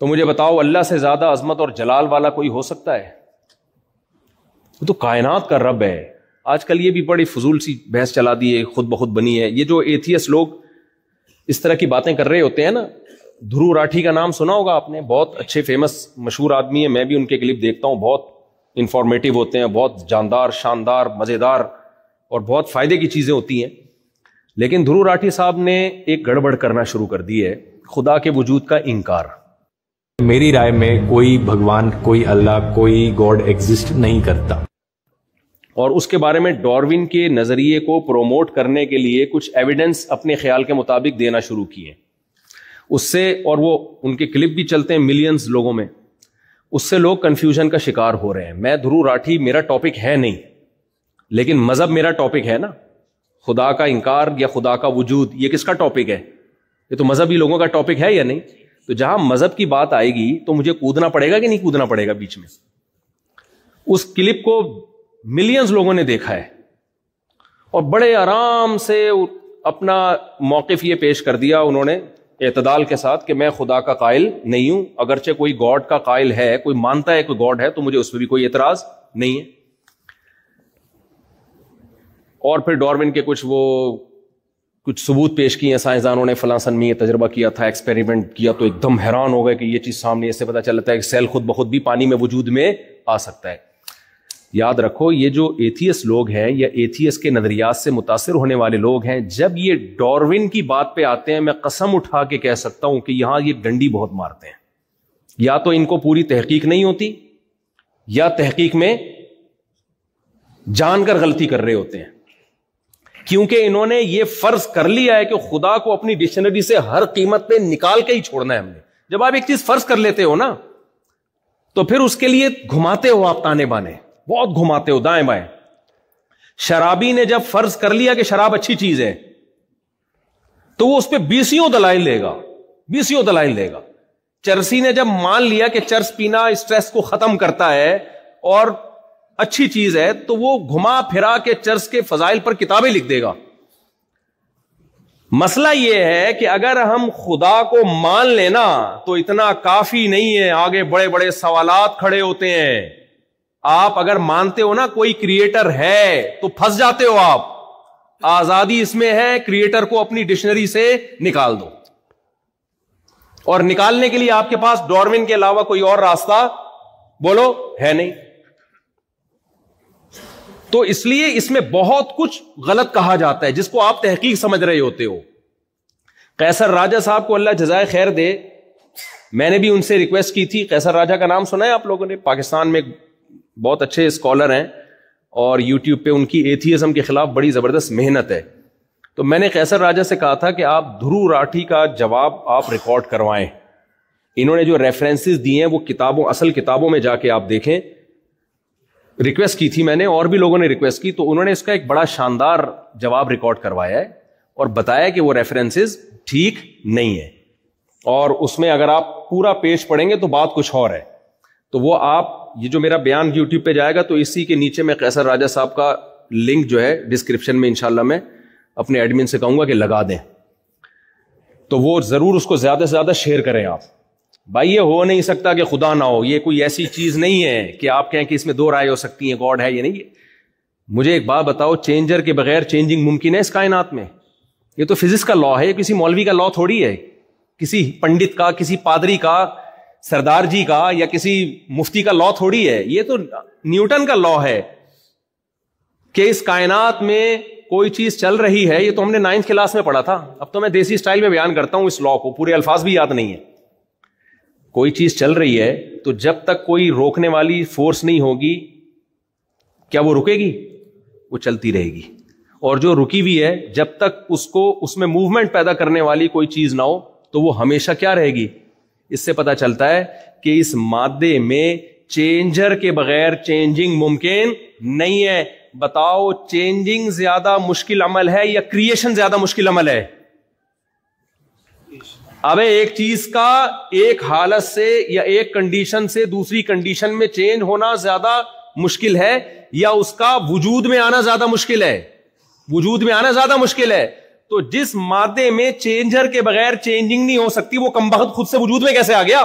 تو مجھے بتاؤ اللہ سے زیادہ عظمت اور جلال والا کوئی ہو سکتا ہے؟ وہ تو کائنات کا رب ہے. آج کل یہ بھی بڑی فضول سی بحث چلا دی ہے, خود بخود بنی ہے. یہ جو ایتھیسٹ لوگ اس طرح کی باتیں کر رہے ہوتے ہیں نا, دھرو راٹھی کا نام سنا ہوگا آپ نے, بہت اچھے فیمس مشہور آدمی ہیں, میں بھی ان کے کلپ دیکھتا ہوں, بہت انفارمیٹیو ہوتے ہیں, بہت جاندار, شاندار, مزیدار اور بہت فائدے کی چیزیں ہوتی ہیں. لیکن دھرو راٹھی صاحب نے ایک گڑبڑ کرنا شروع کر دی ہے, خدا کے وجود کا انکار. میری رائے میں کوئی بھگوان, کوئی اللہ, کوئی گاڈ ایگزسٹ نہیں کرتا. اور اس کے بارے میں ڈاروین کے نظریے کو پروموٹ کرنے کے لیے کچھ ایویڈنس اپنے خیال کے مطابق دینا شروع کیے. اس سے, اور وہ ان کے کلپ بھی چلتے ہیں ملینز لوگوں میں, اس سے لوگ کنفیوژن کا شکار ہو رہے ہیں. میں دھرو راٹھی میرا ٹاپک ہے نہیں, لیکن مذہب میرا ٹاپک ہے نا. خدا کا انکار یا خدا کا وجود, یہ کس کا ٹاپک ہے؟ یہ تو مذہبی لوگوں کا ٹاپک ہے یا نہیں؟ تو جہاں مذہب کی بات آئے گی تو مجھے کودنا پڑے گا کہ نہیں کودنا پڑے گا بیچ میں؟ اس کلپ کو ملینز لوگوں نے دیکھا ہے اور بڑے آرام سے اپنا موقف یہ پیش کر دیا انہوں نے اعتدال کے ساتھ کہ میں خدا کا قائل نہیں ہوں. اگرچہ کوئی گاڈ کا قائل ہے, کوئی مانتا ہے کوئی گاڈ ہے, تو مجھے اس پہ بھی کوئی اعتراض نہیں ہے. اور پھر ڈاروین کے کچھ ثبوت پیش کیے ہیں سائنسدانوں نے, فلاں سن میں یہ تجربہ کیا تھا, ایکسپیریمنٹ کیا, تو ایک دم حیران ہو گئے کہ یہ چیز سامنے, اس سے پتہ چلتا ہے کہ سیل خود بخود بھی پانی میں وجود میں آ سکتا ہے. یاد رکھو, یہ جو ایتھیسٹ لوگ ہیں یا ایتھیسٹ کے نظریات سے متاثر ہونے والے لوگ ہیں, جب یہ ڈاروین کی بات پہ آتے ہیں, میں قسم اٹھا کے کہہ سکتا ہوں کہ یہاں یہ ڈنڈی بہت مارتے ہیں. یا تو ان کو پوری تحقیق نہیں ہوتی, یا تحقیق میں جان کر غلطی کر رہے ہوتے ہیں, کیونکہ انہوں نے یہ فرض کر لیا ہے کہ خدا کو اپنی ڈکشنری سے ہر قیمت پہ نکال کے ہی چھوڑنا ہے ہم نے. جب آپ ایک چیز فرض کر لیتے ہو نا, تو پھر اس کے لیے گھماتے ہو آپ تانے بانے, بہت گھماتے ہو دائیں بائیں. شرابی نے جب فرض کر لیا کہ شراب اچھی چیز ہے, تو وہ اس پہ بیسیوں دلائل لے گا, بیسیوں دلائل لے گا. چرسی نے جب مان لیا کہ چرس پینا اسٹریس کو ختم کرتا ہے اور اچھی چیز ہے, تو وہ گھما پھرا کے چرس کے فضائل پر کتابیں لکھ دے گا. مسئلہ یہ ہے کہ اگر ہم خدا کو مان لینا تو اتنا کافی نہیں ہے, آگے بڑے بڑے سوالات کھڑے ہوتے ہیں. آپ اگر مانتے ہو نا کوئی کریٹر ہے تو پھنس جاتے ہو آپ. آزادی اس میں ہے, کریٹر کو اپنی ڈکشنری سے نکال دو, اور نکالنے کے لیے آپ کے پاس ڈاروین کے علاوہ کوئی اور راستہ بولو ہے نہیں. تو اس لیے اس میں بہت کچھ غلط کہا جاتا ہے جس کو آپ تحقیق سمجھ رہے ہوتے ہو. قیصر راجہ صاحب کو اللہ جزائے خیر دے, میں نے بھی ان سے ریکویسٹ کی تھی. قیصر راجہ کا نام سنا ہے آپ لوگوں نے؟ پاکستان میں بہت اچھے اسکالر ہیں اور یوٹیوب پہ ان کی ایتھیزم کے خلاف بڑی زبردست محنت ہے. تو میں نے قیصر راجہ سے کہا تھا کہ آپ دھرو راٹھی کا جواب آپ ریکارڈ کروائیں. انہوں نے جو ریفرنسز دیے ہیں وہ کتابوں, اصل کتابوں میں جا کے آپ دیکھیں. ریکویسٹ کی تھی میں نے, اور بھی لوگوں نے ریکویسٹ کی, تو انہوں نے اس کا ایک بڑا شاندار جواب ریکارڈ کروایا ہے اور بتایا کہ وہ ریفرنسز ٹھیک نہیں ہے. اور اس میں اگر آپ پورا پیج پڑھیں گے تو بات کچھ اور ہے. تو وہ آپ, یہ جو میرا بیان یوٹیوب پہ جائے گا تو اسی کے نیچے میں قیصر راجہ صاحب کا لنک جو ہے ڈسکرپشن میں انشاءاللہ میں اپنے ایڈمن سے کہوں گا کہ لگا دیں, تو وہ ضرور اس کو زیادہ سے زیادہ شیئر کریں آپ. بھائی یہ ہو نہیں سکتا کہ خدا نہ ہو, یہ کوئی ایسی چیز نہیں ہے کہ آپ کہیں کہ اس میں دو رائے ہو سکتی ہیں, گاڈ ہے یا نہیں. مجھے ایک بات بتاؤ, چینجر کے بغیر چینجنگ ممکن ہے اس کائنات میں؟ یہ تو فزکس کا لا ہے, کسی مولوی کا لا تھوڑی ہے, کسی پنڈت کا, کسی پادری کا, سردار جی کا, یا کسی مفتی کا لا تھوڑی ہے. یہ تو نیوٹن کا لا ہے کہ اس کائنات میں کوئی چیز چل رہی ہے. یہ تو ہم نے 9th کلاس میں پڑھا تھا. اب تو میں دیسی سٹائل میں بیان کرتا ہوں اس لا کو, پورے الفاظ بھی یاد نہیں ہے. کوئی چیز چل رہی ہے تو جب تک کوئی روکنے والی فورس نہیں ہوگی, کیا وہ رکے گی؟ وہ چلتی رہے گی. اور جو رکی ہوئی ہے, جب تک اس میں موومنٹ پیدا کرنے والی کوئی چیز نہ ہو تو وہ ہمیشہ کیا رہے گی. اس سے پتا چلتا ہے کہ اس مادے میں چینجر کے بغیر چینجنگ ممکن نہیں ہے. بتاؤ, چینجنگ زیادہ مشکل عمل ہے یا کریشن زیادہ مشکل عمل ہے؟ اب ایک چیز کا ایک حالت سے یا ایک کنڈیشن سے دوسری کنڈیشن میں چینج ہونا زیادہ مشکل ہے, یا اس کا وجود میں آنا زیادہ مشکل ہے؟ وجود میں آنا زیادہ مشکل ہے. تو جس مادے میں چینجر کے بغیر چینجنگ نہیں ہو سکتی, وہ کمبخت خود سے وجود میں کیسے آ گیا؟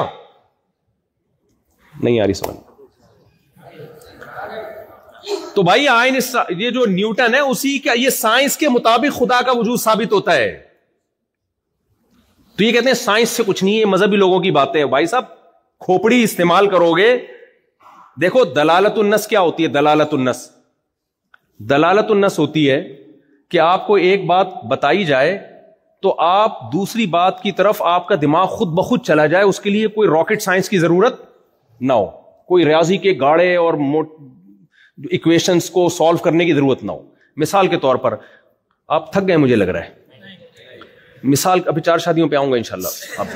نہیں آ رہی سمجھ. تو بھائی یہ جو نیوٹن ہے اسی کا یہ سائنس کے مطابق خدا کا وجود ثابت ہوتا ہے. تو یہ کہتے ہیں سائنس سے کچھ نہیں ہے, مذہبی لوگوں کی باتیں ہیں. بھائی صاحب کھوپڑی استعمال کرو گے. دیکھو دلالت النص کیا ہوتی ہے؟ دلالت النص ہوتی ہے کہ آپ کو ایک بات بتائی جائے تو آپ دوسری بات کی طرف آپ کا دماغ خود بخود چلا جائے, اس کے لیے کوئی راکٹ سائنس کی ضرورت نہ ہو, کوئی ریاضی کے گاڑے اور ایکویشنز کو سالو کرنے کی ضرورت نہ ہو. مثال کے طور پر آپ تھک گئے مجھے لگ رہا ہے, مثال ابھی 4 شادیوں پہ آؤں گا انشاءاللہ, آپ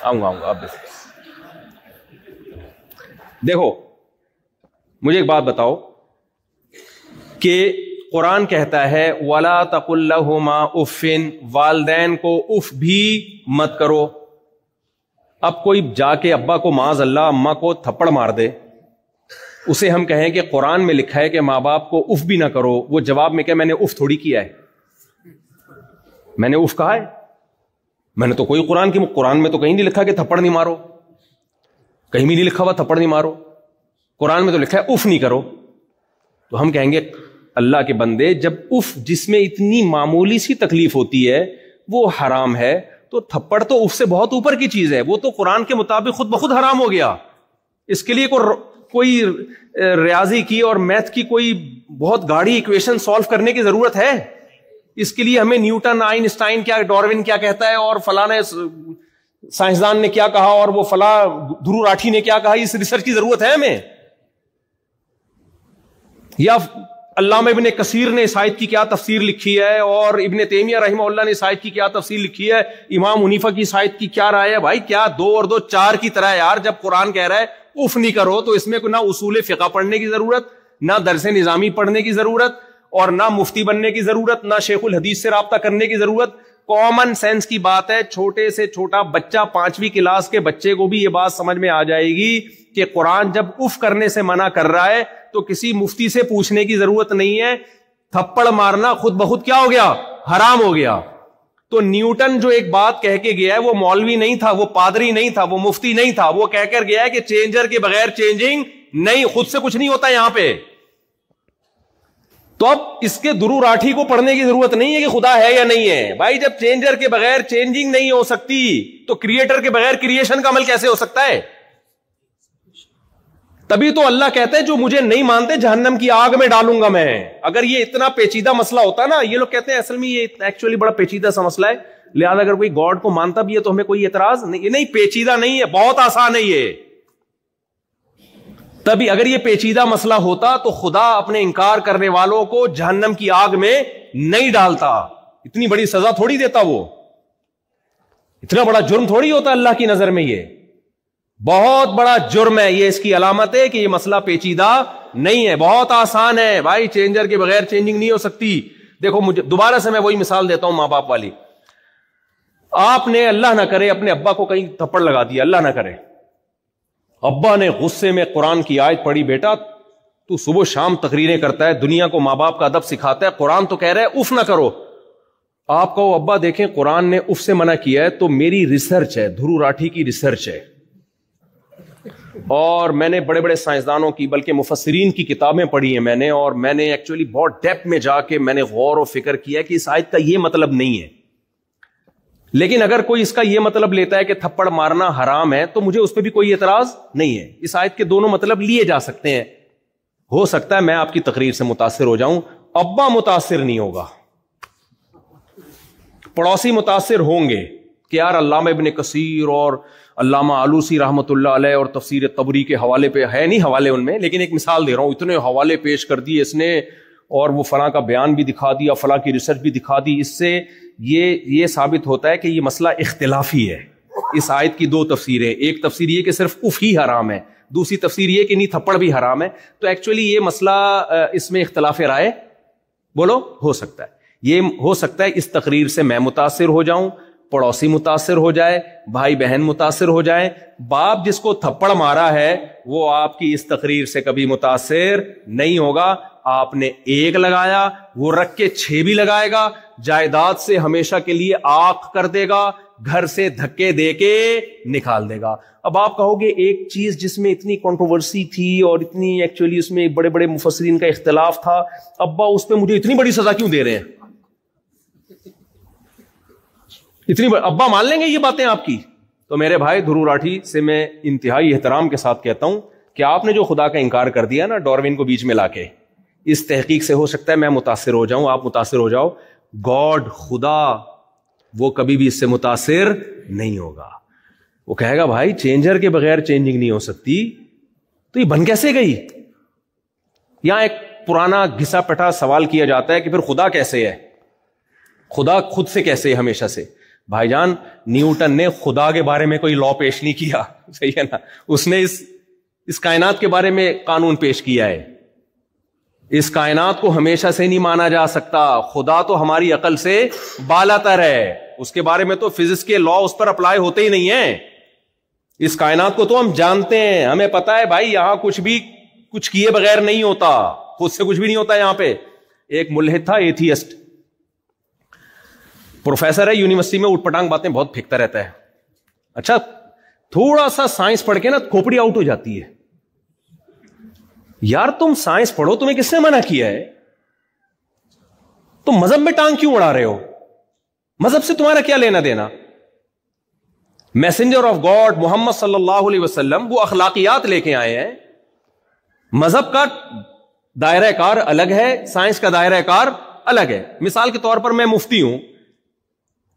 آؤں گا آپ دیکھو مجھے ایک بات بتاؤ کہ قرآن کہتا ہے وَلَا تَقُلْ لَهُمَا اُفٍّ, والدین کو اف بھی مت کرو. اب کوئی جا کے ابا کو معاذ اللہ اماں کو تھپڑ مار دے, اسے ہم کہیں کہ قرآن میں لکھا ہے کہ ماں باپ کو اف بھی نہ کرو, وہ جواب میں کہ میں نے اف تھوڑی کیا ہے, میں نے اف کہا ہے, میں نے تو کوئی قرآن میں تو کہیں نہیں لکھا کہ تھپڑ نہیں مارو, کہیں بھی نہیں لکھا ہوا تھپڑ نہیں مارو, قرآن میں تو لکھا ہے اف نہیں کرو. تو ہم کہیں گے اللہ کے بندے جب اف جس میں اتنی معمولی سی تکلیف ہوتی ہے وہ حرام ہے تو تھپڑ تو اف سے بہت اوپر کی چیز ہے, وہ تو قرآن کے مطابق خود بخود حرام ہو گیا. اس کے لیے کوئی ریاضی کی اور میتھ کی کوئی بہت گاڑی ایکویشن سالو کرنے کی ضرورت ہے؟ اس کے لیے ہمیں نیوٹن, آئنسٹائن کیا, ڈاروین کیا کہتا ہے اور فلاں سائنسدان نے کیا کہا اور وہ فلاں دھرو راٹھی نے کیا کہا, اس ریسرچ کی ضرورت ہے ہمیں؟ یا علامہ ابن کثیر نے اس آیت کی کیا تفسیر لکھی ہے اور ابن تیمیہ رحمہ اللہ نے اس آیت کی کیا تفسیر لکھی ہے, امام حنیفہ کی اس آیت کی کیا رائے ہے؟ بھائی کیا 2 اور 2 4 کی طرح ہے یار. جب قرآن کہہ رہا ہے اف نہیں کرو تو اس میں نہ اصول فقہ پڑھنے کی ضرورت, نہ درس نظامی پڑھنے کی ضرورت, اور نہ مفتی بننے کی ضرورت, نہ شیخ الحدیث سے رابطہ کرنے کی ضرورت. کامن سینس کی بات ہے, چھوٹے سے چھوٹا بچہ 5ویں کلاس کے بچے کو بھی یہ بات سمجھ میں آ جائے گی کہ قرآن جب اف کرنے سے منع کر رہا ہے تو کسی مفتی سے پوچھنے کی ضرورت نہیں ہے, تھپڑ مارنا خود بخود کیا ہو گیا؟ حرام ہو گیا. تو نیوٹن جو ایک بات کہہ کے گیا ہے وہ مولوی نہیں تھا, وہ پادری نہیں تھا, وہ مفتی نہیں تھا, وہ کہہ کر گیا ہے کہ چینجر کے بغیر چینجنگ نہیں, خود سے کچھ نہیں ہوتا یہاں پہ. تو اب اس کے درو راٹھی کو پڑھنے کی ضرورت نہیں ہے کہ خدا ہے یا نہیں ہے. بھائی جب چینجر کے بغیر چینجنگ نہیں ہو سکتی تو کریٹر کے بغیر کریشن کا عمل کیسے ہو سکتا ہے؟ تبھی تو اللہ کہتا ہے جو مجھے نہیں مانتے جہنم کی آگ میں ڈالوں گا میں. اگر یہ اتنا پیچیدہ مسئلہ ہوتا نا, یہ لوگ کہتے ہیں اصل میں یہ ایکچولی بڑا پیچیدہ سا مسئلہ ہے, لہذا اگر کوئی گاڈ کو مانتا بھی ہے تو ہمیں کوئی اعتراض نہیں. نہیں, پیچیدہ نہیں ہے, بہت آسان ہے یہ. تبھی اگر یہ پیچیدہ مسئلہ ہوتا تو خدا اپنے انکار کرنے والوں کو جہنم کی آگ میں نہیں ڈالتا, اتنی بڑی سزا تھوڑی دیتا, وہ اتنا بڑا جرم تھوڑی ہوتا اللہ کی نظر میں. یہ بہت بڑا جرم ہے, یہ اس کی علامت ہے کہ یہ مسئلہ پیچیدہ نہیں ہے, بہت آسان ہے. بھائی چینجر کے بغیر چینجنگ نہیں ہو سکتی. دیکھو مجھے دوبارہ سے میں وہی مثال دیتا ہوں ماں باپ والی. آپ نے اللہ نہ کرے اپنے ابا کو کہیں تھپڑ لگا دیا, اللہ نہ کرے, ابا نے غصے میں قرآن کی آیت پڑھی, بیٹا تو صبح شام تقریریں کرتا ہے, دنیا کو ماں باپ کا ادب سکھاتا ہے, قرآن تو کہہ رہا ہے اف نہ کرو. آپ کو ابا دیکھیں قرآن نے اف سے منع کیا ہے تو میری ریسرچ ہے, دھرو راٹھی کی ریسرچ ہے, اور میں نے بڑے بڑے سائنسدانوں کی بلکہ مفسرین کی کتابیں پڑھی ہیں میں نے, اور میں نے ایکچولی بہت ڈیپتھ میں جا کے میں نے غور و فکر کیا کہ اس آیت کا یہ مطلب نہیں ہے. لیکن اگر کوئی اس کا یہ مطلب لیتا ہے کہ تھپڑ مارنا حرام ہے تو مجھے اس پہ بھی کوئی اعتراض نہیں ہے. اس آیت کے دونوں مطلب لیے جا سکتے ہیں. ہو سکتا ہے میں آپ کی تقریر سے متاثر ہو جاؤں, ابا متاثر نہیں ہوگا, پڑوسی متاثر ہوں گے کہ یار علامہ ابن کثیر اور علامہ آلوسی رحمت اللہ علیہ اور تفسیر طبری کے حوالے پہ ہے نہیں حوالے ان میں, لیکن ایک مثال دے رہا ہوں, اتنے حوالے پیش کر دیے اس نے اور وہ فلاں کا بیان بھی دکھا دیا, فلاں کی ریسرچ بھی دکھا دی. اس سے یہ ثابت ہوتا ہے کہ یہ مسئلہ اختلافی ہے. اس آیت کی 2 تفسیریں, ایک تفسیر یہ کہ صرف اف ہی حرام ہے, دوسری تفسیر یہ کہ نہیں تھپڑ بھی حرام ہے. تو ایکچولی یہ مسئلہ اس میں اختلاف رائے بولو ہو سکتا ہے. یہ ہو سکتا ہے اس تقریر سے میں متاثر ہو جاؤں, پڑوسی متاثر ہو جائے, بھائی بہن متاثر ہو جائیں. باپ جس کو تھپڑ مارا ہے وہ آپ کی اس تقریر سے کبھی متاثر نہیں ہوگا. آپ نے 1 لگایا, وہ رکھ کے 6 بھی لگائے گا, جائیداد سے ہمیشہ کے لیے آنکھ کر دے گا, گھر سے دھکے دے کے نکال دے گا. اب آپ کہو گے ایک چیز جس میں اتنی کنٹروورسی تھی اور اتنی ایکچولی اس میں بڑے بڑے مفسرین کا اختلاف تھا, ابا اس پہ مجھے اتنی بڑی سزا کیوں دے رہے ہیں؟ ابا مان لیں گے یہ باتیں آپ کی؟ تو میرے بھائی دھرو راٹھی سے میں انتہائی احترام کے ساتھ کہتا ہوں کہ آپ نے جو خدا کا انکار کر دیا نا ڈاروین کو بیچ میں لا کے, اس تحقیق سے ہو سکتا ہے میں متاثر ہو جاؤں, آپ متاثر ہو جاؤ, گاڈ خدا وہ کبھی بھی اس سے متاثر نہیں ہوگا. وہ کہے گا بھائی چینجر کے بغیر چینجنگ نہیں ہو سکتی, تو یہ بن کیسے گئی؟ یہاں ایک پرانا گھسا پٹا سوال کیا جاتا ہے کہ پھر خدا کیسے ہے, خدا خود سے کیسے ہے ہمیشہ سے؟ بھائی جان نیوٹن نے خدا کے بارے میں کوئی لا پیش نہیں کیا, صحیح ہے نا, اس نے اس کائنات کے بارے میں قانون پیش کیا ہے. اس کائنات کو ہمیشہ سے نہیں مانا جا سکتا, خدا تو ہماری عقل سے بالا تر ہے, اس کے بارے میں تو فزکس کے لا اس پر اپلائی ہوتے ہی نہیں ہیں. اس کائنات کو تو ہم جانتے ہیں, ہمیں پتا ہے بھائی یہاں کچھ بھی کچھ کیے بغیر نہیں ہوتا, خود سے کچھ بھی نہیں ہوتا یہاں پہ. ایک ملحد تھا ایتھیسٹ, پروفیسر ہے یونیورسٹی میں, اٹھ پٹانگ باتیں بہت پھینکتا رہتا ہے. اچھا تھوڑا سا سائنس پڑھ کے نا کھوپڑی آؤٹ ہو جاتی ہے. یار تم سائنس پڑھو, تمہیں کس نے منع کیا ہے؟ تم مذہب میں ٹانگ کیوں اڑا رہے ہو؟ مذہب سے تمہارا کیا لینا دینا؟ میسنجر آف گاڈ محمد صلی اللہ علیہ وسلم وہ اخلاقیات لے کے آئے ہیں. مذہب کا دائرہ کار الگ ہے, سائنس کا دائرہ کار الگ ہے. مثال کے طور پر میں مفتی ہوں,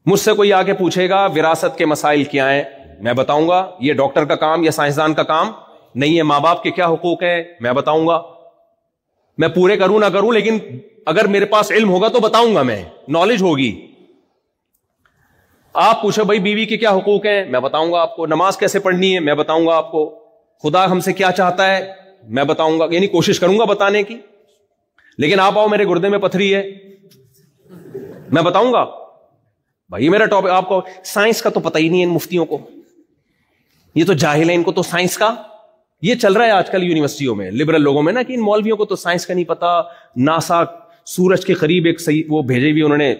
مجھ سے کوئی آگے پوچھے گا وراثت کے مسائل کیا ہیں, میں بتاؤں گا یہ ڈاکٹر کا کام یا سائنسدان کا کام نہیں ہے. ماں باپ کے کیا حقوق ہیں میں بتاؤں گا, میں پورے کروں نہ کروں لیکن اگر میرے پاس علم ہوگا تو بتاؤں گا, میں نالج ہوگی. آپ پوچھو بھائی بیوی کے کیا حقوق ہیں, میں بتاؤں گا آپ کو. نماز کیسے پڑھنی ہے میں بتاؤں گا آپ کو. خدا ہم سے کیا چاہتا ہے میں بتاؤں گا, یعنی کوشش کروں گا بتانے کی. لیکن آپ آؤ میرے گردے میں پتھری ہے میں بتاؤں گا بھائی میرا ٹاپک. آپ کو سائنس کا تو پتہ ہی نہیں ہے ان مفتیوں کو, یہ تو جاہل ہیں, ان کو تو سائنس کا یہ چل رہا ہے آج کل یونیورسٹیوں میں لبرل لوگوں میں نا کہ ان مولویوں کو تو سائنس کا نہیں پتا. ناسا سورج کے قریب ایک وہ بھیجے ہوئی انہوں نے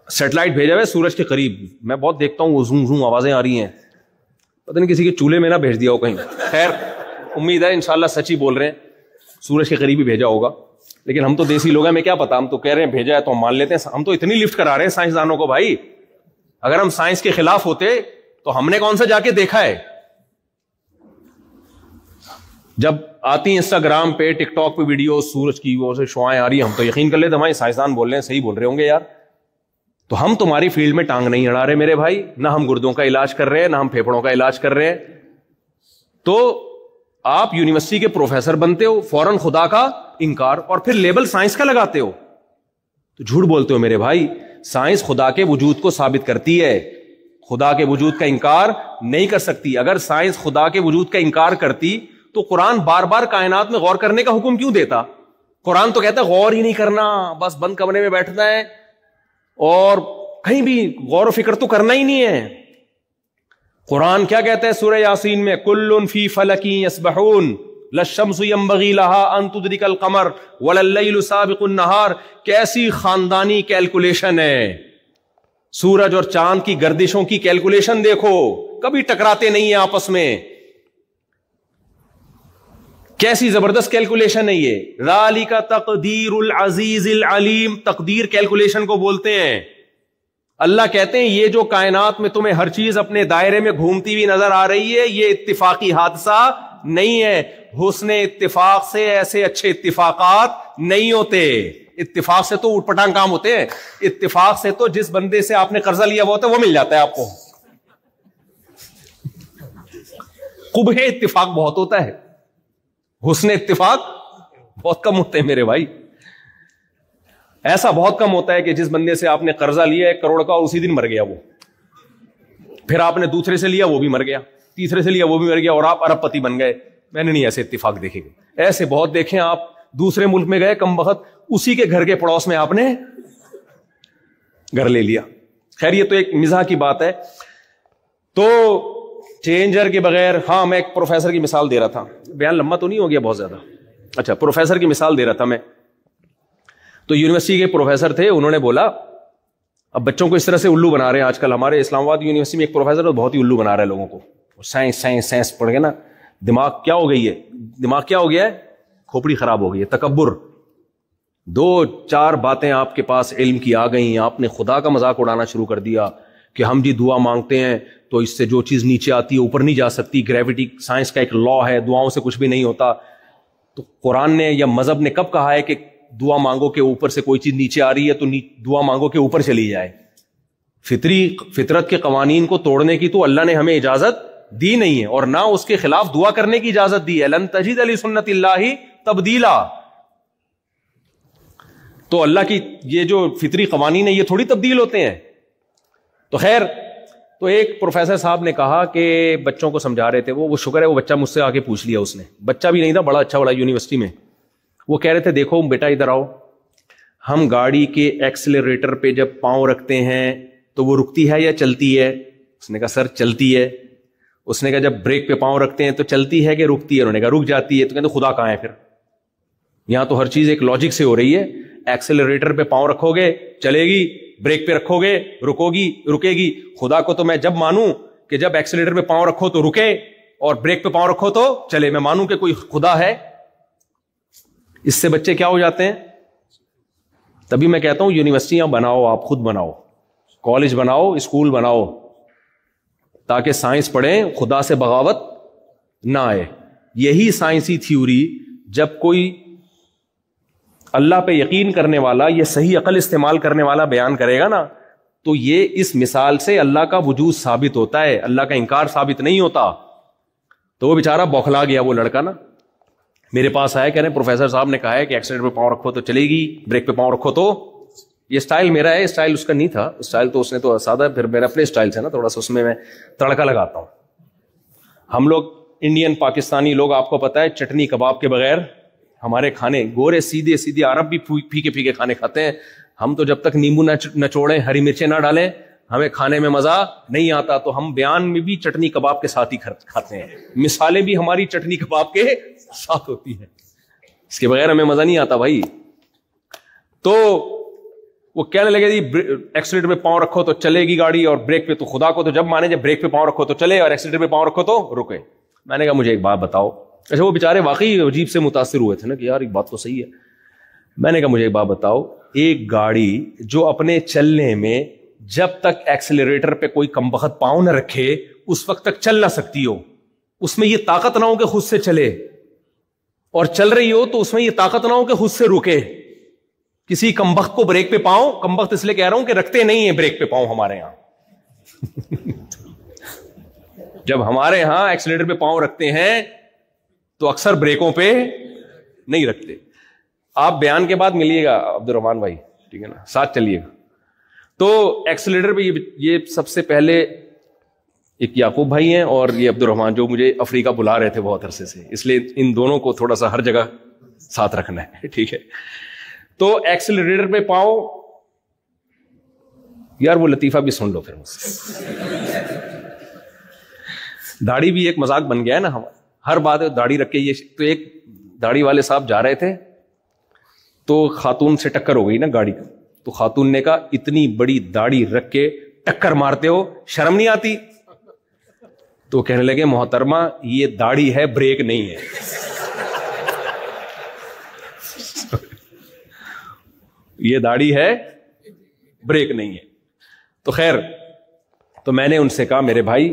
سیٹلائٹ بھیجا ہوا ہے سورج کے قریب. میں بہت دیکھتا ہوں وہ زوم زوم آوازیں آ رہی ہیں, پتہ نہیں کسی کے چولہے میں نہ بھیج دیا ہو کہیں. خیر امید ہے انشاءاللہ سچ ہی بول رہے ہیں, سورج کے قریب ہی بھیجا ہوگا. لیکن ہم تو دیسی لوگ ہیں, ہمیں کیا پتا, ہم تو کہہ رہے ہیں بھیجا ہے تو ہم مان لیتے ہیں. ہم تو اتنی لفٹ کرا رہے ہیں سائنسدانوں کو بھائی, اگر ہم سائنس کے خلاف ہوتے تو ہم نے کون سا جا کے دیکھا ہے. جب آتی ہیں انسٹاگرام پہ ٹک ٹاک پہ ویڈیو سورج کی وہ سے شعائیں آ رہی ہیں, ہم تو یقین کر لیتے ہمارے سائنسدان بول رہے ہیں, صحیح بول رہے ہوں گے یار. تو ہم تمہاری فیلڈ میں ٹانگ نہیں اڑا رہے میرے بھائی, نہ ہم گردوں کا علاج کر رہے ہیں نہ ہم پھیپھڑوں کا علاج کر رہے ہیں. تو آپ یونیورسٹی کے پروفیسر بنتے ہو, فوراً خدا کا انکار, اور پھر لیبل سائنس کا لگاتے ہو, تو جھوٹ بولتے ہو میرے بھائی. سائنس خدا کے وجود کو ثابت کرتی ہے, خدا کے وجود کا انکار نہیں کر سکتی. اگر سائنس خدا کے وجود کا انکار کرتی تو قرآن بار بار کائنات میں غور کرنے کا حکم کیوں دیتا؟ قرآن تو کہتا ہے غور ہی نہیں کرنا, بس بند کمرے میں بیٹھنا ہے اور کہیں بھی غور و فکر تو کرنا ہی نہیں ہے. قرآن کیا کہتا ہے سورہ یاسین میں, کل فی فلک یسبحون للشمس ينبغي لها ان تدرك القمر ولا الليل سابق النهار. کیسی خاندانی کیلکولیشن ہے, سورج اور چاند کی گردشوں کی کیلکولیشن دیکھو, کبھی ٹکراتے نہیں ہیں آپس میں. کیسی زبردست کیلکولیشن ہے یہ. ذالک تقدیر العزیز العلیم, تقدیر کیلکولیشن کو بولتے ہیں. اللہ کہتے ہیں یہ جو کائنات میں تمہیں ہر چیز اپنے دائرے میں گھومتی ہوئی نظر آ رہی ہے یہ اتفاقی حادثہ نہیں ہے. حسن اتفاق سے ایسے اچھے اتفاقات نہیں ہوتے. اتفاق سے تو اوٹ پٹانگ کام ہوتے ہیں. اتفاق سے تو جس بندے سے آپ نے قرضہ لیا ہوا ہوتا ہے وہ مل جاتا ہے آپ کو. قبح اتفاق بہت ہوتا ہے, حسن اتفاق بہت کم ہوتے ہیں میرے بھائی. ایسا بہت کم ہوتا ہے کہ جس بندے سے آپ نے قرضہ لیا 1 کروڑ کا اسی دن مر گیا وہ, پھر آپ نے دوسرے سے لیا وہ بھی مر گیا, تیسرے سے لیا وہ بھی مر گیا, اور آپ ارب پتی بن گئے. میں نے نہیں ایسے اتفاق دیکھے گئے, ایسے بہت دیکھیں. آپ دوسرے ملک میں گئے کم وقت, اسی کے گھر کے پڑوس میں آپ نے گھر لے لیا. خیر یہ تو ایک مزاح کی بات ہے. تو چینجر کے بغیر, ہاں میں ایک پروفیسر کی مثال دے رہا تھا, بیان لمبا تو نہیں ہو گیا بہت زیادہ. اچھا پروفیسر کی مثال دے رہا تھا میں. تو یونیورسٹی کے پروفیسر تھے, انہوں نے بولا اب بچوں کو اس طرح سے الو بنا رہے ہیں آج کل. ہمارے اسلام آباد یونیورسٹی میں ایک پروفیسر بہت ہی الو بنا رہا ہے لوگوں کو. سائنس سائنس سائنس پڑھ کے نا دماغ کیا ہو گئی ہے, دماغ کیا ہو گیا ہے, کھوپڑی خراب ہو گئی ہے. تکبر, 2-4 باتیں آپ کے پاس علم کی آ گئی, آپ نے خدا کا مذاق اڑانا شروع کر دیا کہ ہم جی دعا مانگتے ہیں تو اس سے جو چیز نیچے آتی ہے اوپر نہیں جا سکتی, گریوٹی سائنس کا ایک لا ہے, دعاؤں سے کچھ بھی نہیں ہوتا. تو قرآن نے یا مذہب نے کب کہا ہے کہ دعا مانگو کہ اوپر سے کوئی چیز نیچے آ رہی ہے تو دعا مانگو کہ اوپر چلی جائے؟ فطرت کے قوانین کو توڑنے کی تو اللہ نے ہمیں اجازت دی نہیں ہے, اور نہ اس کے خلاف دعا کرنے کی اجازت دی ہے. لن تجد لسنت اللہ تبدیلا. تو اللہ کی یہ جو فطری قوانین ہیں یہ تھوڑی تبدیل ہوتے ہیں. تو خیر, تو ایک پروفیسر صاحب نے کہا کہ بچوں کو سمجھا رہے تھے, وہ شکر ہے وہ بچہ مجھ سے آ کے پوچھ لیا, اس نے, بچہ بھی نہیں تھا, بڑا اچھا بڑا یونیورسٹی میں. وہ کہہ رہے تھے دیکھو بیٹا ادھر آؤ, ہم گاڑی کے ایکسلریٹر پہ جب پاؤں رکھتے ہیں تو وہ رکتی ہے یا چلتی ہے؟ اس نے کہا سر چلتی ہے. اس نے کہا جب بریک پہ پاؤں رکھتے ہیں تو چلتی ہے کہ رکتی ہے؟ انہوں نے کہا رک جاتی ہے. تو کہتے خدا کہاں ہے پھر؟ یہاں تو ہر چیز ایک لاجک سے ہو رہی ہے. ایکسلریٹر پہ پاؤں رکھو گے چلے گی, بریک پہ رکھو گے رکے گی. خدا کو تو میں جب مانوں کہ جب ایکسلریٹر پہ پاؤں رکھو تو رکے اور بریک پہ پاؤں رکھو تو چلے, میں مانوں کہ کوئی خدا ہے. اس سے بچے کیا ہو جاتے ہیں. تبھی میں کہتا ہوں یونیورسٹیاں بناؤ, آپ خود بناؤ, کالج بناؤ, اسکول بناؤ, تاکہ سائنس پڑھیں, خدا سے بغاوت نہ آئے. یہی سائنسی تھیوری جب کوئی اللہ پہ یقین کرنے والا, یہ صحیح عقل استعمال کرنے والا بیان کرے گا نا, تو یہ اس مثال سے اللہ کا وجود ثابت ہوتا ہے, اللہ کا انکار ثابت نہیں ہوتا. تو وہ بیچارہ بوکھلا گیا وہ لڑکا نا, میرے پاس آیا, کہہ رہے پروفیسر صاحب نے کہا ہے کہ ایکسیلیٹر پہ پاؤں رکھو تو چلے گی, بریک پہ پاؤں رکھو تو. یہ اسٹائل میرا ہے, اسٹائل اس کا نہیں تھا. اسٹائل تو اس نے تو سادہ, پھر میرا اپنے اسٹائل سے نا تھوڑا سا اس میں تڑکا لگاتا ہوں. ہم لوگ انڈین پاکستانی لوگ, آپ کو پتا ہے, چٹنی کباب کے بغیر ہمارے کھانے, گورے سیدھے عرب بھی پھیکے کھانے کھاتے ہیں. ہم تو جب تک نیمبو نہ چوڑیں, ہری مرچیں نہ ڈالیں, ہمیں کھانے میں مزہ نہیں آتا. تو ہم بیان میں بھی چٹنی کباب کے ساتھ ہی کھاتے ہیں, مثالیں بھی ہماری چٹنی کباب کے ساتھ ہوتی ہیں, اس کے بغیر ہمیں مزہ نہیں آتا بھائی. تو وہ کہنے لگے جی ایکسیلیٹر پہ پاؤں رکھو تو چلے گی گاڑی, اور بریک پہ تو خدا کو تو جب مانے جب بریک پہ پاؤں رکھو تو چلے اور ایکسیلیٹر پہ پاؤں رکھو تو رکے. میں نے کہا مجھے ایک بات بتاؤ. اچھا وہ بیچارے واقعی عجیب سے متاثر ہوئے تھے نا کہ یار ایک بات تو صحیح ہے. میں نے کہا مجھے ایک بات بتاؤ, ایک گاڑی جو اپنے چلنے میں جب تک ایکسیلریٹر پہ کوئی کمبخت پاؤں نہ رکھے اس وقت تک چل نہ سکتی ہو, اس میں یہ طاقت نہ ہو کہ خود سے چلے, اور چل رہی ہو تو اس میں یہ طاقت نہ ہو کہ خود سے رکے. کسی کمبخت کو بریک پہ پاؤں, کمبخت اس لیے کہہ رہا ہوں کہ رکھتے نہیں ہیں بریک پہ پاؤں ہمارے یہاں. جب ہمارے ہاں ایکسیلریٹر پہ پاؤں رکھتے ہیں تو اکثر بریکوں پہ نہیں رکھتے. آپ بیان کے بعد ملیے گا عبد الرحمان بھائی, ٹھیک ہے نا, ساتھ چلیے گا. تو ایکسیلریٹر پہ یہ سب سے پہلے ایک یعقوب بھائی ہیں اور یہ عبد الرحمان جو مجھے افریقہ بلا رہے تھے بہت عرصے سے, اس لیے ان دونوں کو تھوڑا سا ہر جگہ ساتھ رکھنا ہے, ٹھیک ہے. تو ایکسیلریٹر پہ پاؤں, یار وہ لطیفہ بھی سن لو پھر مجھ سے. داڑھی بھی ایک مذاق بن گیا ہے نا, ہم ہر بات داڑھی رکھ کے. یہ تو ایک داڑھی والے صاحب جا رہے تھے تو خاتون سے ٹکر ہو گئی نا گاڑی کا, تو خاتون نے کہا اتنی بڑی داڑھی رکھ کے ٹکر مارتے ہو, شرم نہیں آتی؟ تو کہنے لگے محترمہ یہ داڑھی ہے, بریک نہیں ہے. یہ داڑھی ہے, بریک نہیں ہے. تو خیر, تو میں نے ان سے کہا میرے بھائی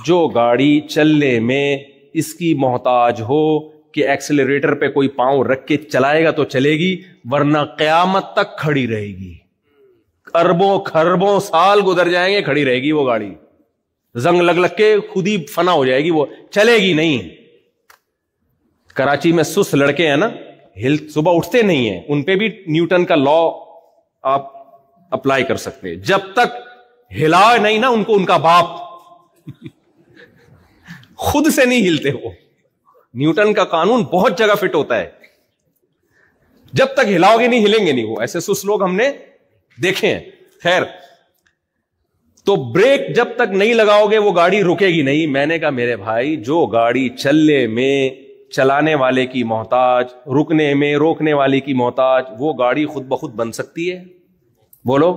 جو گاڑی چلنے میں اس کی محتاج ہو کہ ایکسیلریٹر پہ کوئی پاؤں رکھ کے چلائے گا تو چلے گی, ورنہ قیامت تک کھڑی رہے گی. اربوں خربوں سال گزر جائیں گے, کھڑی رہے گی وہ گاڑی, زنگ لگ کے خود ہی فنا ہو جائے گی, وہ چلے گی نہیں. کراچی میں سست لڑکے ہیں نا, صبح اٹھتے نہیں ہیں, ان پہ بھی نیوٹن کا لا آپ اپلائی کر سکتے ہیں. جب تک ہلا نہیں نا ان کو ان کا باپ, خود سے نہیں ہلتے. وہ نیوٹن کا قانون بہت جگہ فٹ ہوتا ہے, جب تک ہلاؤ گے نہیں ہلیں گے نہیں. وہ ایسے سست لوگ ہم نے دیکھے ہیں. خیر, تو بریک جب تک نہیں لگاؤ گے وہ گاڑی رکے گی نہیں. میں نے کہا میرے بھائی جو گاڑی چلنے میں چلانے والے کی محتاج, رکنے میں روکنے والے کی محتاج, وہ گاڑی خود بخود بن سکتی ہے؟ بولو.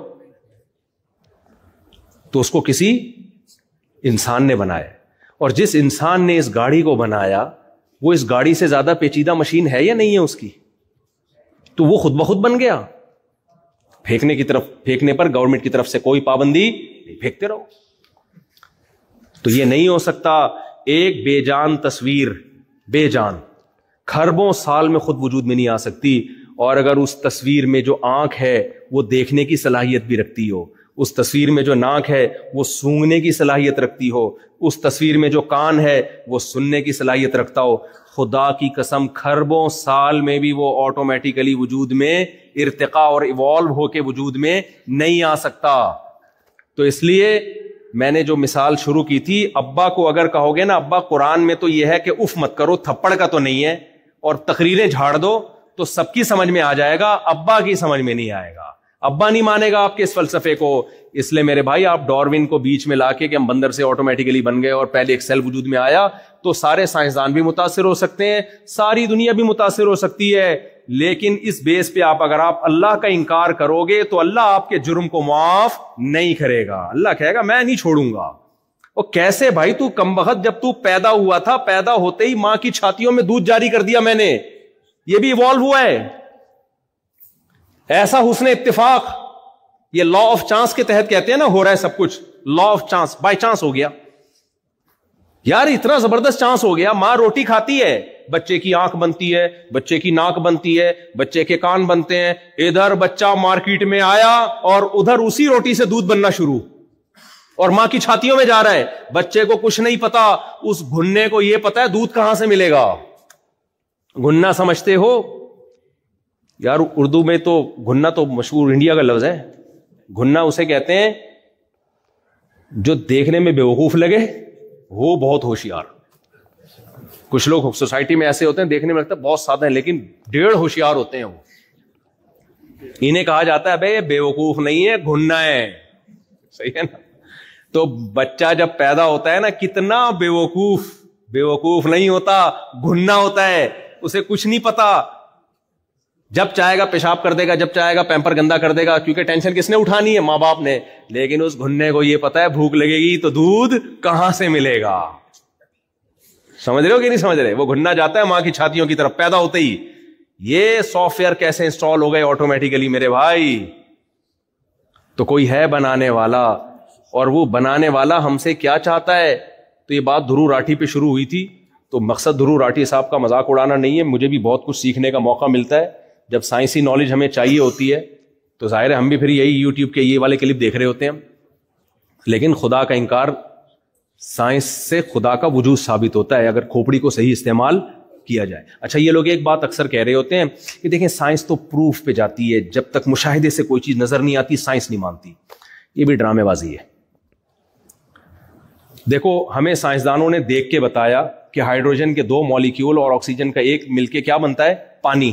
تو اس کو کسی انسان نے بنایا, اور جس انسان نے اس گاڑی کو بنایا وہ اس گاڑی سے زیادہ پیچیدہ مشین ہے یا نہیں ہے اس کی, تو وہ خود بخود بن گیا. پھینکنے پر گورنمنٹ کی طرف سے کوئی پابندی نہیں, پھینکتے رہو. تو یہ نہیں ہو سکتا. ایک بے جان تصویر, بے جان, کھربوں سال میں خود وجود میں نہیں آ سکتی, اور اگر اس تصویر میں جو آنکھ ہے وہ دیکھنے کی صلاحیت بھی رکھتی ہو, اس تصویر میں جو ناک ہے وہ سونگھنے کی صلاحیت رکھتی ہو, اس تصویر میں جو کان ہے وہ سننے کی صلاحیت رکھتا ہو, خدا کی قسم کھربوں سال میں بھی وہ آٹومیٹیکلی وجود میں ارتقاء اور ایوالو ہو کے وجود میں نہیں آ سکتا. تو اس لیے میں نے جو مثال شروع کی تھی, ابا کو اگر کہو گے نا ابا قرآن میں تو یہ ہے کہ اف مت کرو, تھپڑ کا تو نہیں ہے, اور تقریریں جھاڑ دو, تو سب کی سمجھ میں آ جائے گا, ابا کی سمجھ میں نہیں آئے گا. ابا نہیں مانے گا آپ کے اس فلسفے کو. اس لیے میرے بھائی آپ ڈاروین کو بیچ میں لا کے کہ ہم بندر سے آٹومیٹیکلی بن گئے اور پہلے ایک سیل وجود میں آیا, تو سارے سائنسدان بھی متاثر ہو سکتے ہیں, ساری دنیا بھی متاثر ہو سکتی ہے, لیکن اس بیس پہ اگر آپ اللہ کا انکار کرو گے تو اللہ آپ کے جرم کو معاف نہیں کرے گا. اللہ کہے گا میں نہیں چھوڑوں گا. اور کیسے بھائی, تو کمبخت جب تو پیدا ہوا تھا, پیدا ہوتے ہی ماں کی چھاتیوں میں دودھ جاری کر دیا میں نے, یہ بھی ایوالو ہوا ہے. ایسا حسن اتفاق, یہ لا آف چانس کے تحت کہتے ہیں نا, ہو رہا ہے سب کچھ law of chance, by chance ہو گیا یار, اتنا زبردست چانس ہو گیا. ماں روٹی کھاتی ہے, بچے کی آنکھ بنتی ہے, بچے کی ناک بنتی ہے, بچے کے کان بنتے ہیں, ادھر بچہ مارکیٹ میں آیا اور ادھر اسی روٹی سے دودھ بننا شروع, اور ماں کی چھاتیوں میں جا رہا ہے. بچے کو کچھ نہیں پتا, اس گھننے کو یہ پتا ہے دودھ کہاں سے ملے گا. گھننا سمجھتے ہو یار, اردو میں تو گھننا تو مشہور انڈیا کا لفظ ہے. گھننا اسے کہتے ہیں جو دیکھنے میں بیوقوف لگے وہ بہت ہوشیار. کچھ لوگ سوسائٹی میں ایسے ہوتے ہیں دیکھنے میں لگتا ہے بہت سادہ ہیں لیکن 1.5 ہوشیار ہوتے ہیں. وہ انہیں کہا جاتا ہے بھائی بیوقوف نہیں ہے, گھننا ہے. صحیح ہے نا. تو بچہ جب پیدا ہوتا ہے نا, کتنا بیوقوف نہیں ہوتا, گھننا ہوتا ہے, اسے کچھ نہیں پتا. جب چاہے گا پیشاب کر دے گا, جب چاہے گا پیمپر گندا کر دے گا, کیونکہ ٹینشن کس نے اٹھانی ہے, ماں باپ نے. لیکن اس گھننے کو یہ پتا ہے بھوک لگے گی تو دودھ کہاں سے ملے گا. سمجھ رہے ہو کہ نہیں سمجھ رہے؟ وہ گھننا جاتا ہے ماں کی چھاتیوں کی طرف پیدا ہوتے ہی. یہ سافٹ ویئر کیسے انسٹال ہو گئے آٹومیٹیکلی میرے بھائی؟ تو کوئی ہے بنانے والا, اور وہ بنانے والا ہم سے کیا چاہتا ہے. تو یہ بات دھرو راٹھی پہ شروع ہوئی تھی, تو مقصد دھرو راٹھی صاحب کا مذاق اڑانا نہیں ہے, مجھے بھی بہت کچھ سیکھنے کا موقع ملتا ہے. جب سائنسی نالج ہمیں چاہیے ہوتی ہے تو ظاہر ہے ہم بھی پھر یہی یوٹیوب کے یہ والے کلپ دیکھ رہے ہوتے ہیں. لیکن خدا کا انکار سائنس سے خدا کا وجود ثابت ہوتا ہے اگر کھوپڑی کو صحیح استعمال کیا جائے. اچھا, یہ لوگ ایک بات اکثر کہہ رہے ہوتے ہیں کہ دیکھیں سائنس تو پروف پہ جاتی ہے, جب تک مشاہدے سے کوئی چیز نظر نہیں آتی سائنس نہیں مانتی. یہ بھی ڈرامے بازی ہے. دیکھو, ہمیں سائنسدانوں نے دیکھ کے بتایا کہ ہائیڈروجن کے 2 مالیکیول اور آکسیجن کا ایک مل کے کیا بنتا ہے, پانی.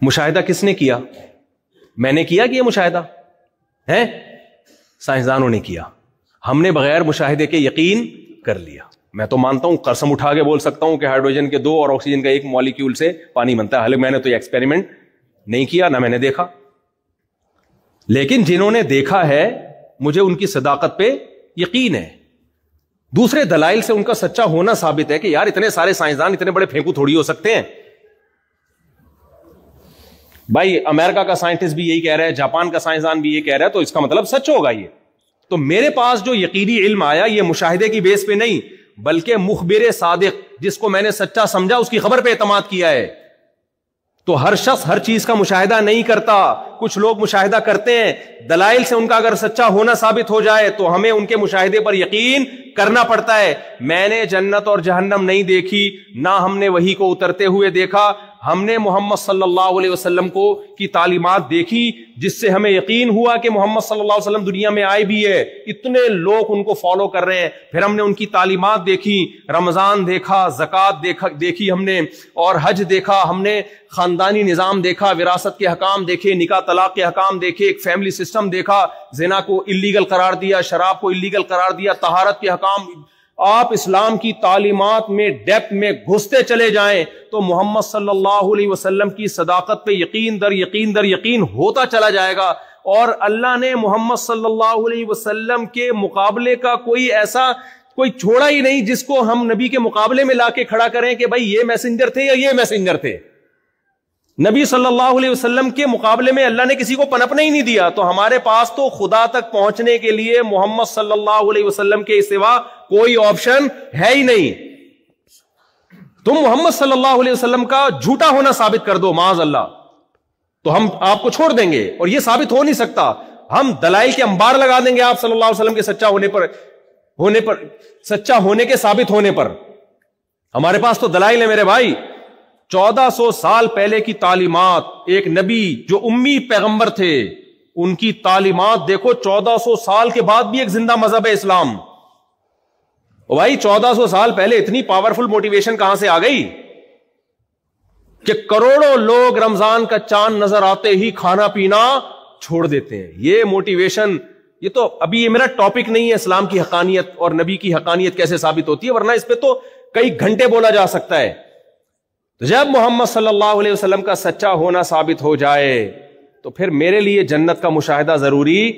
مشاہدہ کس نے کیا؟ میں نے کیا کہ یہ مشاہدہ ہے؟ سائنسدانوں نے کیا. ہم نے بغیر مشاہدے کے یقین کر لیا. میں تو مانتا ہوں, قسم اٹھا کے بول سکتا ہوں کہ ہائیڈروجن کے 2 اور آکسیجن کا 1 مالیکیول سے پانی بنتا ہے. حالانکہ میں نے تو یہ ایکسپیریمنٹ نہیں کیا, نہ میں نے دیکھا. لیکن جنہوں نے دیکھا ہے مجھے ان کی صداقت پہ یقین ہے. دوسرے دلائل سے ان کا سچا ہونا ثابت ہے کہ یار اتنے سارے سائنسدان اتنے بڑے پھینکو تھوڑی ہو سکتے ہیں. بھائی امریکہ کا سائنٹسٹ بھی یہی کہہ رہا ہے, جاپان کا سائنسدان بھی یہ کہہ رہا ہے, تو اس کا مطلب سچ ہوگا یہ. تو میرے پاس جو یقینی علم آیا یہ مشاہدے کی بیس پہ نہیں بلکہ مخبر صادق, جس کو میں نے سچا سمجھا, اس کی خبر پہ اعتماد کیا ہے. تو ہر شخص ہر چیز کا مشاہدہ نہیں کرتا. کچھ لوگ مشاہدہ کرتے ہیں, دلائل سے ان کا اگر سچا ہونا ثابت ہو جائے تو ہمیں ان کے مشاہدے پر یقین کرنا پڑتا ہے. میں نے جنت اور جہنم نہیں دیکھی, نہ ہم نے وحی کو اترتے ہوئے دیکھا. ہم نے محمد صلی اللہ علیہ وسلم کو کی تعلیمات دیکھی جس سے ہمیں یقین ہوا کہ محمد صلی اللہ علیہ وسلم دنیا میں آئے بھی ہے, اتنے لوگ ان کو فالو کر رہے ہیں. پھر ہم نے ان کی تعلیمات دیکھی, رمضان دیکھا, زکوٰۃ دیکھی ہم نے, اور حج دیکھا ہم نے, خاندانی نظام دیکھا, وراثت کے حکام دیکھے, نکاح طلاق کے حکام دیکھے, ایک فیملی سسٹم دیکھا, زنا کو اللیگل قرار دیا, شراب کو اللیگل قرار دیا, طہارت کے حکام. آپ اسلام کی تعلیمات میں ڈیپتھ میں گھستے چلے جائیں تو محمد صلی اللہ علیہ وسلم کی صداقت پہ یقین در یقین در یقین ہوتا چلا جائے گا. اور اللہ نے محمد صلی اللہ علیہ وسلم کے مقابلے کا کوئی چھوڑا ہی نہیں جس کو ہم نبی کے مقابلے میں لا کے کھڑا کریں کہ بھائی یہ میسنجر تھے یا یہ میسنجر تھے. نبی صلی اللہ علیہ وسلم کے مقابلے میں اللہ نے کسی کو پنپنے ہی نہیں دیا. تو ہمارے پاس تو خدا تک پہنچنے کے لیے محمد صلی اللہ علیہ وسلم کے سوا کوئی آپشن ہے ہی نہیں. تم محمد صلی اللہ علیہ وسلم کا جھوٹا ہونا ثابت کر دو معاذ اللہ, تو ہم آپ کو چھوڑ دیں گے, اور یہ ثابت ہو نہیں سکتا. ہم دلائل کے انبار لگا دیں گے آپ صلی اللہ علیہ وسلم کے سچا ہونے کے ثابت ہونے پر. ہمارے پاس تو دلائل ہے میرے بھائی. 1400 سال پہلے کی تعلیمات, ایک نبی جو امی پیغمبر تھے ان کی تعلیمات دیکھو. 1400 سال کے بعد بھی ایک زندہ مذہب ہے اسلام. بھائی 1400 سال پہلے اتنی پاورفل موٹیویشن کہاں سے آ گئی کہ کروڑوں لوگ رمضان کا چاند نظر آتے ہی کھانا پینا چھوڑ دیتے ہیں. یہ موٹیویشن, یہ تو ابھی یہ میرا ٹاپک نہیں ہے اسلام کی حقانیت اور نبی کی حقانیت کیسے ثابت ہوتی ہے, ورنہ اس پہ تو کئی گھنٹے بولا جا سکتا ہے. تو جب محمد صلی اللہ علیہ وسلم کا سچا ہونا ثابت ہو جائے تو پھر میرے لیے جنت کا مشاہدہ ضروری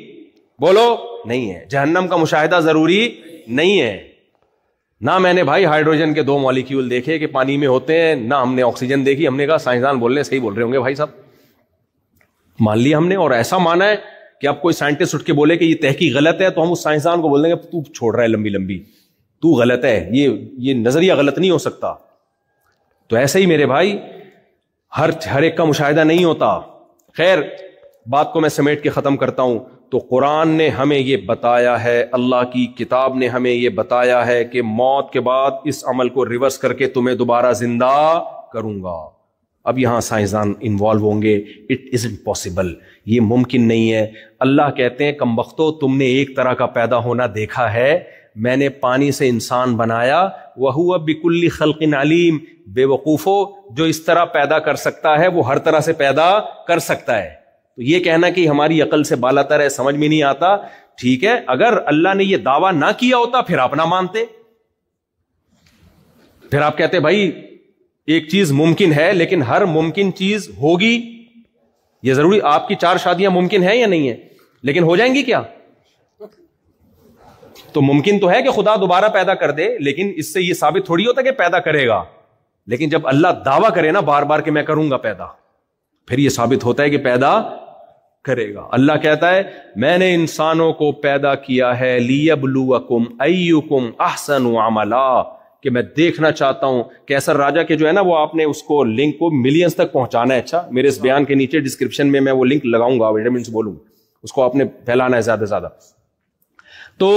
بولو نہیں ہے, جہنم کا مشاہدہ ضروری نہیں ہے. نہ میں نے بھائی ہائیڈروجن کے 2 مالیکیول دیکھے کہ پانی میں ہوتے ہیں, نہ ہم نے آکسیجن دیکھی. ہم نے کہا سائنسدان بول رہے ہیں, صحیح بول رہے ہوں گے بھائی صاحب, مان لیا ہم نے. اور ایسا مانا ہے کہ اب کوئی سائنٹسٹ اٹھ کے بولے کہ یہ تحقیق غلط ہے تو ہم اس سائنسدان کو بول دیں گے تو چھوڑ رہا ہے لمبی, تو غلط ہے, یہ نظریہ غلط نہیں ہو سکتا. تو ایسے ہی میرے بھائی ہر ایک کا مشاہدہ نہیں ہوتا. خیر, بات کو میں سمیٹ کے ختم کرتا ہوں. تو قرآن نے ہمیں یہ بتایا ہے, اللہ کی کتاب نے ہمیں یہ بتایا ہے کہ موت کے بعد اس عمل کو ریورس کر کے تمہیں دوبارہ زندہ کروں گا. اب یہاں سائنسدان انوالو ہوں گے, اٹ ازنٹ پاسبل, یہ ممکن نہیں ہے. اللہ کہتے ہیں کم بختو, تم نے ایک طرح کا پیدا ہونا دیکھا ہے, میں نے پانی سے انسان بنایا, وَهُوَ بِكُلِّ خَلْقٍ عَلِيمٍ, بے وقوفو جو اس طرح پیدا کر سکتا ہے وہ ہر طرح سے پیدا کر سکتا ہے. تو یہ کہنا کہ ہماری عقل سے بالاتر ہے سمجھ میں نہیں آتا. ٹھیک ہے, اگر اللہ نے یہ دعویٰ نہ کیا ہوتا پھر آپ نہ مانتے, پھر آپ کہتے بھائی ایک چیز ممکن ہے لیکن ہر ممکن چیز ہوگی. یہ ضروری آپ کی 4 شادیاں ممکن ہیں یا نہیں ہے, لیکن ہو جائیں گی کیا؟ تو ممکن تو ہے کہ خدا دوبارہ پیدا کر دے, لیکن اس سے یہ ثابت تھوڑی ہوتا کہ پیدا کرے گا. لیکن جب اللہ دعویٰ کرے نا بار بار کہ میں کروں گا پیدا, پھر یہ ثابت ہوتا ہے کہ پیدا کرے گا. اللہ کہتا ہے میں نے انسانوں کو پیدا کیا ہے لیبلوکم ایکم احسن عملا, کہ میں دیکھنا چاہتا ہوں. کیسر راجہ کے جو ہے نا وہ آپ نے اس کو لنک کو ملینز تک پہنچانا ہے. اچھا, میرے اس بیان کے نیچے ڈسکرپشن میں وہ لنک لگاؤں گا, وٹامنس بولوں, اس کو آپ نے پھیلانا ہے زیادہ سے زیادہ. تو